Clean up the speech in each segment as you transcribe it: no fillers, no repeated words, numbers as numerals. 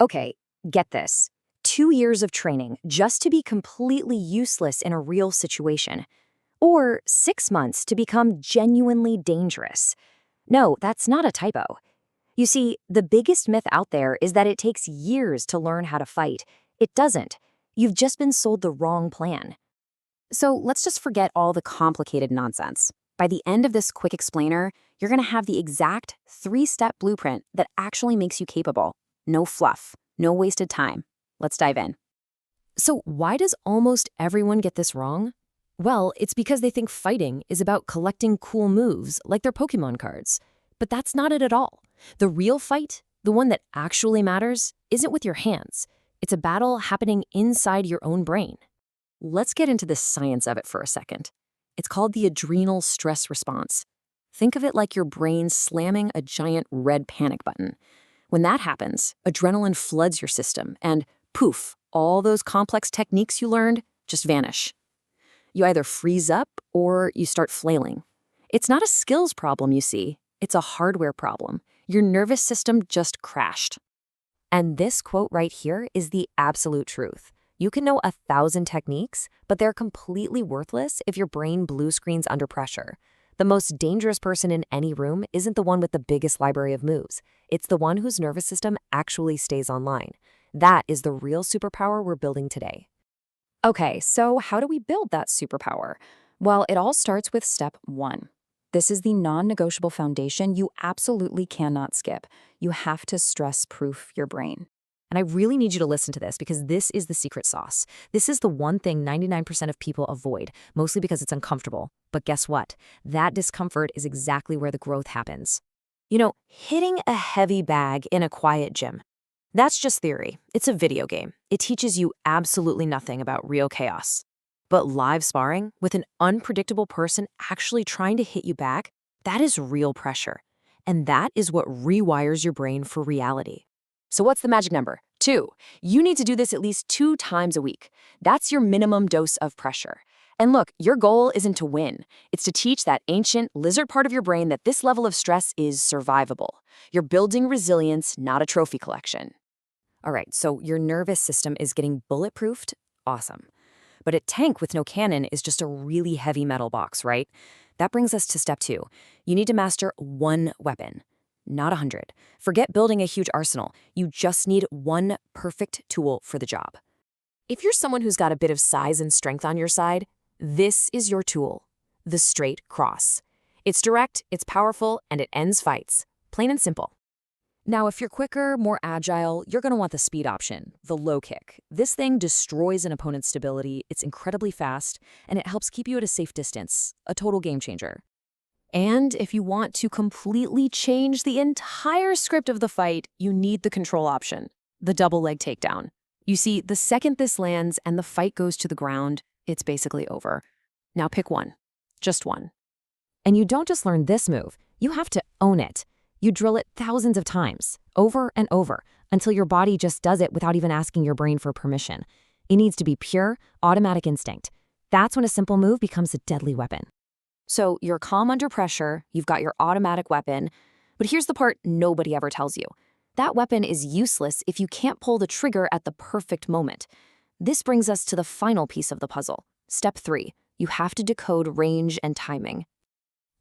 Okay, get this. 2 years of training just to be completely useless in a real situation. Or 6 months to become genuinely dangerous. No, that's not a typo. You see, the biggest myth out there is that it takes years to learn how to fight. It doesn't. You've just been sold the wrong plan. So let's just forget all the complicated nonsense. By the end of this quick explainer, you're going to have the exact 3-step blueprint that actually makes you capable. No fluff, no wasted time. Let's dive in. So, why does almost everyone get this wrong? Well, it's because they think fighting is about collecting cool moves like their Pokemon cards. But that's not it at all. The real fight, the one that actually matters, isn't with your hands. It's a battle happening inside your own brain. Let's get into the science of it for a second. It's called the adrenal stress response. Think of it like your brain slamming a giant red panic button. When that happens, adrenaline floods your system, and poof, all those complex techniques you learned just vanish. You either freeze up or you start flailing. It's not a skills problem, you see. It's a hardware problem. Your nervous system just crashed. And this quote right here is the absolute truth. You can know 1,000 techniques, but they're completely worthless if your brain blue screens under pressure. The most dangerous person in any room isn't the one with the biggest library of moves. It's the one whose nervous system actually stays online. That is the real superpower we're building today. Okay, so how do we build that superpower? Well, it all starts with step 1. This is the non-negotiable foundation you absolutely cannot skip. You have to stress-proof your brain. And I really need you to listen to this because this is the secret sauce. This is the one thing 99% of people avoid, mostly because it's uncomfortable. But guess what? That discomfort is exactly where the growth happens. You know, hitting a heavy bag in a quiet gym. That's just theory. It's a video game. It teaches you absolutely nothing about real chaos. But live sparring with an unpredictable person actually trying to hit you back, that is real pressure. And that is what rewires your brain for reality. So what's the magic number? 2. You need to do this at least 2 times a week. That's your minimum dose of pressure. And look, your goal isn't to win. It's to teach that ancient lizard part of your brain that this level of stress is survivable. You're building resilience, not a trophy collection. All right, so your nervous system is getting bulletproofed? Awesome. But a tank with no cannon is just a really heavy metal box, right? That brings us to step 2. You need to master one weapon, not 100. Forget building a huge arsenal. You just need one perfect tool for the job. If you're someone who's got a bit of size and strength on your side, this is your tool, the straight cross. It's direct, it's powerful, and it ends fights. Plain and simple. Now, if you're quicker, more agile, you're going to want the speed option, the low kick. This thing destroys an opponent's stability, it's incredibly fast, and it helps keep you at a safe distance, a total game changer. And if you want to completely change the entire script of the fight, you need the control option, the double leg takedown. You see, the second this lands and the fight goes to the ground, it's basically over. Now pick one, just one. And you don't just learn this move, you have to own it. You drill it thousands of times, over and over, until your body just does it without even asking your brain for permission. It needs to be pure, automatic instinct. That's when a simple move becomes a deadly weapon. So you're calm under pressure, you've got your automatic weapon, but here's the part nobody ever tells you. That weapon is useless if you can't pull the trigger at the perfect moment. This brings us to the final piece of the puzzle. Step 3. You have to decode range and timing.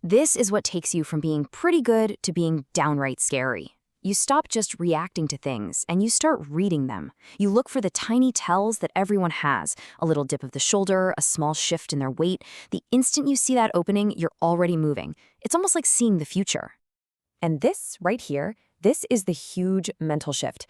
This is what takes you from being pretty good to being downright scary. You stop just reacting to things and you start reading them. You look for the tiny tells that everyone has, a little dip of the shoulder, a small shift in their weight. The instant you see that opening, you're already moving. It's almost like seeing the future. And this right here, this is the huge mental shift.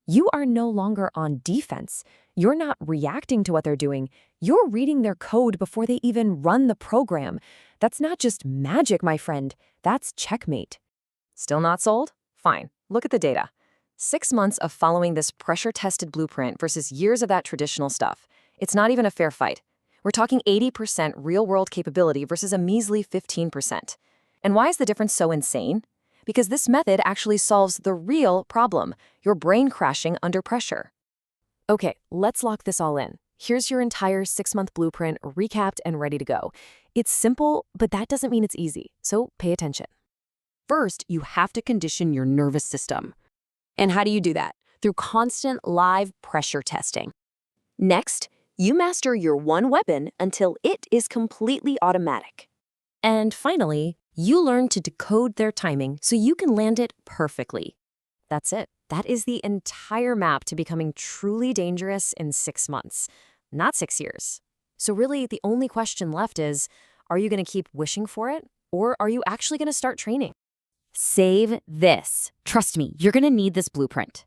You are no longer on defense. You're not reacting to what they're doing. You're reading their code before they even run the program. That's not just magic, my friend. That's checkmate. Still not sold? Fine. Look at the data. 6 months of following this pressure-tested blueprint versus years of that traditional stuff. It's not even a fair fight. We're talking 80% real-world capability versus a measly 15%. And why is the difference so insane? Because this method actually solves the real problem, your brain crashing under pressure. Okay, let's lock this all in. Here's your entire 6-month blueprint recapped and ready to go. It's simple, but that doesn't mean it's easy, so pay attention. First, you have to condition your nervous system. And how do you do that? through constant live pressure testing. Next, you master your one weapon until it is completely automatic. And finally, you learn to decode their timing so you can land it perfectly. That's it. That is the entire map to becoming truly dangerous in 6 months, not 6 years. So really, the only question left is, are you going to keep wishing for it, or are you actually going to start training? Save this. Trust me, you're going to need this blueprint.